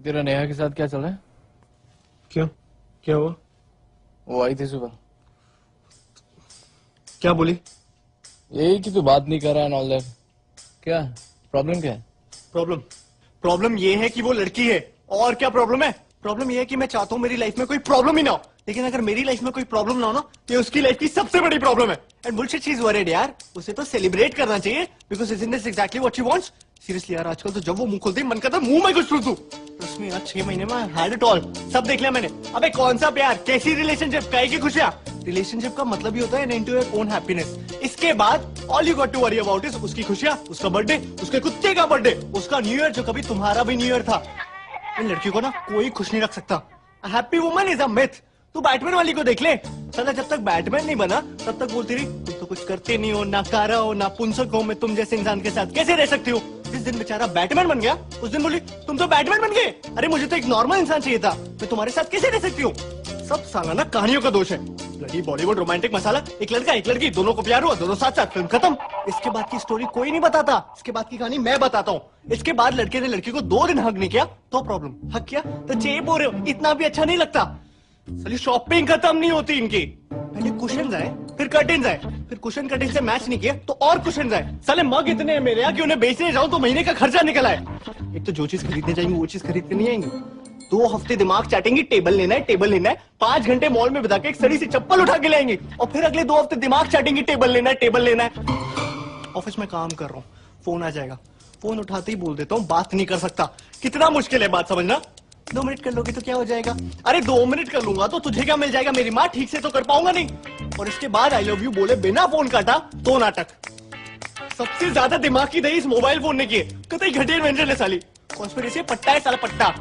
तेरा नेहा के साथ क्या चल रहा है? क्यों, क्या हुआ? वो आई थी सुबह। क्या बोली? यही कि तू बात नहीं कर रहा है ऑल दैट। क्या प्रॉब्लम क्या है? प्रॉब्लम ये है कि वो लड़की है। और क्या प्रॉब्लम है? प्रॉब्लम ये है कि मैं चाहता हूँ मेरी लाइफ में कोई प्रॉब्लम ही ना हो, लेकिन अगर मेरी लाइफ में कोई प्रॉब्लम ना हो ना, तो उसकी लाइफ की सबसे बड़ी प्रॉब्लम है। And bullshit she is worried यार, उसे तो सेलिब्रेट करना चाहिए because isn't this exactly what she wants. Seriously यार, आजकल तो जब वो मुंह खोलती है मन करता है मुंह में कुछ ठूस दूं। ट्रस्ट मी यार, 6 महीने में हैड इट ऑल, सब देख लिया मैंने। अबे कौन सा प्यार, कैसी रिलेशनशिप, काहे की खुशियां। रिलेशनशिप का मतलब ही होता है इनटू योर ओन हैप्पीनेस। इसके बाद all you got to worry about is उसकी खुशियां, उसका बर्थडे, उसके कुत्ते का बर्थडे, उसका न्यू ईयर जो कभी तुम्हारा भी न्यू ईयर था। इन लड़कियों को ना कोई खुश नहीं रख सकता। Happy woman is a myth. तू बैटमैन वाली को देख ले, साला जब तक बैटमैन नहीं बना तब तक बोलती रही तुम तो कुछ करते नहीं हो, ना कारा हो, ना पुंसक हो, मैं तुम जैसे इंसान के साथ कैसे रह सकती हूँ। जिस दिन बेचारा बैटमैन बन गया उस दिन बोली तुम तो बैटमैन बन गए। अरे मुझे तो एक नॉर्मल इंसान चाहिए था, मैं तुम्हारे साथ कैसे रह सकती हूँ। सब साला ना कहानियों का दोष है। लड़ी बॉलीवुड रोमांटिक मसाला, एक लड़का एक लड़की, दोनों को प्यार हुआ, दोनों साथ साथ, फिल्म खत्म। इसके बाद की स्टोरी कोई नहीं बताता, इसके बाद की कहानी मैं बताता हूँ। इसके बाद लड़के ने लड़की को 2 दिन हक नहीं किया तो प्रॉब्लम, हक किया तो चेप हो रहे हो, इतना भी अच्छा नहीं लगता। साली शॉपिंग खत्म नहीं होती इनकी। पहले कुशन आए, फिर कर्टेन्स आए, फिर कुशन कर्टेन से मैच नहीं किया तो और कुशन आए। साले मग इतने हैं मेरे यहाँ कि उन्हें बेचने जाऊं तो महीने का खर्चा निकल आए। एक तो जो चीज खरीदने जाएंगे वो चीज खरीद के नहीं आएंगे। 2 हफ्ते दिमाग चाटेंगे, टेबल लेना है, टेबल लेना है, 5 घंटे मॉल में बिता के एक सड़ी सी चप्पल उठा के लाएंगे और फिर अगले 2 हफ्ते दिमाग चाटेंगे, टेबल लेना है, टेबल लेना है। ऑफिस में काम कर रहा हूँ, फोन आ जाएगा, फोन उठाते ही बोल देता हूँ बात नहीं कर सकता। कितना मुश्किल है बात समझना। 2 मिनट कर लोगे तो क्या हो जाएगा? अरे 2 मिनट कर लूंगा तो तुझे क्या मिल जाएगा? मेरी माँ ठीक से तो कर पाऊंगा नहीं। और इसके बाद आई लव यू बोले बिना फोन काटा तो नाटक। सबसे ज्यादा दिमाग की दही इस मोबाइल फोन ने की है। कतई घटिया इन्वेंशन है साली। कॉन्स्पिरेसी पट्टा है साला पट्टा।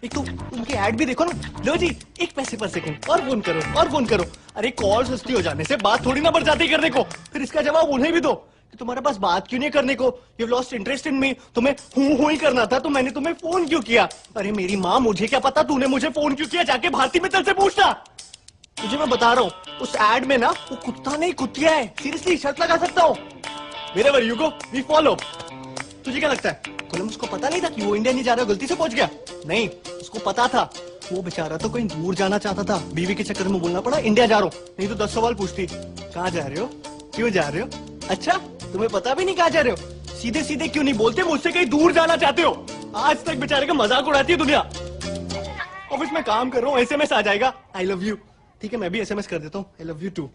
एक तो उनकी ऐड भी देखो ना, लो जी 1 पैसे पर सेकंड और फोन करो और फोन करो। अरे कॉल सस्ती हो जाने से बात थोड़ी ना बढ़ जाती करने को। फिर इसका जवाब उन्हें भी दो कि तुम्हारे पास बात क्यों नहीं करने को, यू लॉस्ट इंटरेस्ट इन मी, तुम्हें हूं ही करना था तो मैंने तुम्हें फोन क्यों किया। अरे मेरी माँ, मुझे क्या पता तूने मुझे फोन क्यों किया, जाके भारती मित्तल से पूछना। तुझे मैं बता रहा हूँ उस एड में ना वो कुत्ता नहीं कुतिया है। सीरियसली शर्त लगा सकता हूँ। Wherever you go we follow. तुझे क्या लगता है कोलंबस को पता नहीं था कि वो इंडिया नहीं जा रहा, गलती से पहुंच गया? नहीं, उसको पता था। वो बेचारा तो कहीं दूर जाना चाहता था, बीवी के चक्कर में बोलना पड़ा इंडिया जा रहा हूँ, नहीं तो 10 सवाल पूछती कहाँ जा रहे हो, क्यों जा रहे हो, अच्छा तुम्हें पता भी नहीं कहाँ जा रहे हो, सीधे सीधे क्यों नहीं बोलते मुझसे कहीं दूर जाना चाहते हो। आज तक बेचारे का मजाक उड़ाती है दुनिया। ऑफिस में काम कर रहा हूँ, SMS आ जाएगा आई लव यू, ठीक है मैं भी SMS कर देता हूँ आई लव यू टू।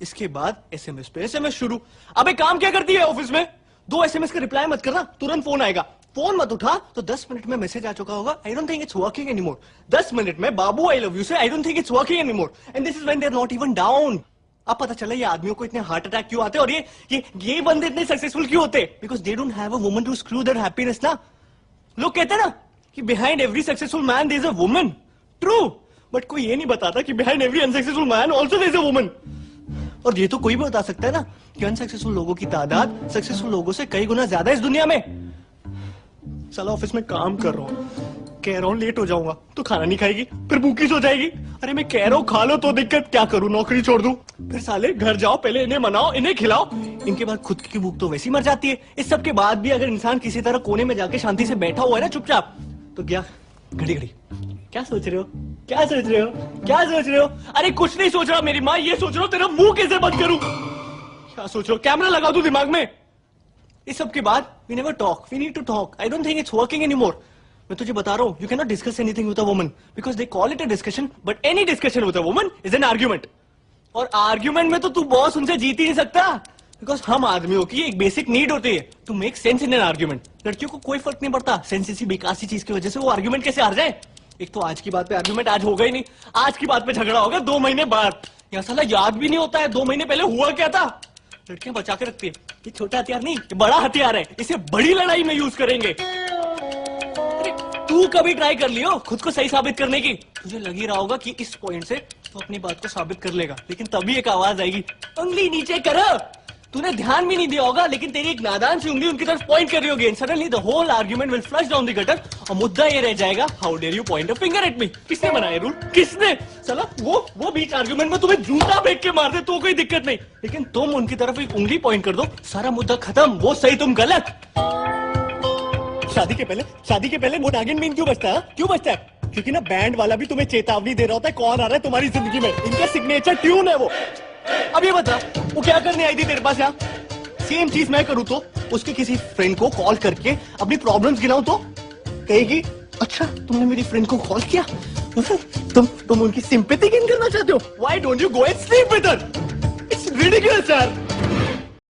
इसके बाद SMS पे SMS शुरू। अबे काम क्या करती है ऑफिस में? 2 SMS का रिप्लाई मत करना, तुरंत फोन आएगा, फोन मत उठा तो 10 मिनट में मैसेज आ चुका होगा I don't think it's working anymore. 10 minute में बाबू आई लव यू से I don't think it's working anymore and this is when they are not even down. अब पता चला ये आदमियों को इतने हार्ट अटैक क्यों आते हैं और ये बंदे इतने सक्सेसफुल क्यों होते, because they don't have a woman to screw their happiness ना। लोग कहते हैं ना कि behind every successful man there is a woman, true, but कोई ये नहीं बताता कि behind every unsuccessful man also there is a woman. और ये तो कोई भी बता सकता है ना कि अनसक्सेसफुल लोगों की तादाद सक्सेसफुल लोगों से कई गुना ज्यादा है इस दुनिया में। साला ऑफिस में काम कर रहा हूँ, कह रहा हूँ लेट हो जाऊंगा तो खाना नहीं खाएगी, फिर भूखी सो जाएगी। अरे मैं कह रहा हूँ खा लो तो दिक्कत, क्या करूँ नौकरी छोड़ दूं? फिर साले घर जाओ, पहले इन्हें मनाओ, इन्हें खिलाओ, इनके बाद खुद की भूख तो वैसी मर जाती है। इस सब के बाद भी अगर इंसान किसी तरह कोने में जाके शांति से बैठा हुआ है ना चुपचाप, तो क्या घड़ी घड़ी क्या सोच रहे हो, क्या सोच रहे हो, क्या सोच रहे हो? अरे कुछ नहीं सोच रहा मेरी माँ, ये सोच रहा हूँ तेरा मुंह कैसे बंद करूं। क्या सोच रहे हो, कैमरा लगा दूं दिमाग में? इस सब के बाद we never talk, we need to talk, I don't think it's working anymore. मैं तुझे बता रहा हूँ you can not discuss anything with a woman because they call it a discussion, but any discussion with a woman is an argument. और argument में तो तू boss उनसे जीत ही नहीं सकता, बिकॉज हम आदमियों की एक बेसिक नीड होती है to make sense in an argument. लड़कियों को कोई फर्क नहीं पड़ता सेंस इसी बेकासी चीज की वजह से वो आर्ग्यूमेंट कैसे हार जाए। एक तो आज की बात पे आर्ग्यूमेंट आज होगा ही नहीं, आज की बात पे झगड़ा होगा 2 महीने बाद। यह साला याद भी नहीं होता है 2 महीने पहले हुआ क्या था। लड़कियां बचा के रखती है, ये छोटा हथियार नहीं, ये बड़ा हथियार है, इसे बड़ी लड़ाई में यूज करेंगे। अरे तू कभी ट्राई कर लियो खुद को सही साबित करने की? तुझे लग ही रहा होगा कि इस पॉइंट से तो अपनी बात को साबित कर लेगा, लेकिन तभी एक आवाज आएगी, उंगली नीचे करो। तूने ध्यान भी नहीं दिया होगा, लेकिन तेरी एक नादान सी उंगली उनकी तरफ पॉइंट कर रही होगी, and suddenly the whole argument will flush down the gutter. और मुद्दा ये रह जाएगा, how dare you point a finger at me. किसने बनाया रूल, किसने? चला वो बीच आर्ग्यूमेंट में तुम्हें जूता फेंक के मार दे तो कोई दिक्कत नहीं, लेकिन तुम उनकी तरफ एक उंगली पॉइंट कर दो, सारा मुद्दा खत्म, वो सही तुम गलत। शादी के पहले वो नागिन बीन क्यों बजता है हाँ? क्यों बजता है? क्योंकि ना बैंड वाला भी तुम्हें चेतावनी दे रहा होता है कौन आ रहा है तुम्हारी जिंदगी में। इनका सिग्नेचर ट्यून है वो। अब ये बता वो क्या करने आई थी तेरे पास यहाँ? सेम चीज मैं करूँ तो उसके किसी फ्रेंड को कॉल करके अपनी प्रॉब्लम्स गिनाऊं तो कहेगी अच्छा तुमने मेरी फ्रेंड को कॉल किया, तुम उनकी सिंपैथी गेन करना चाहते हो? Why don't you go and sleep with her? It's ridiculous यार।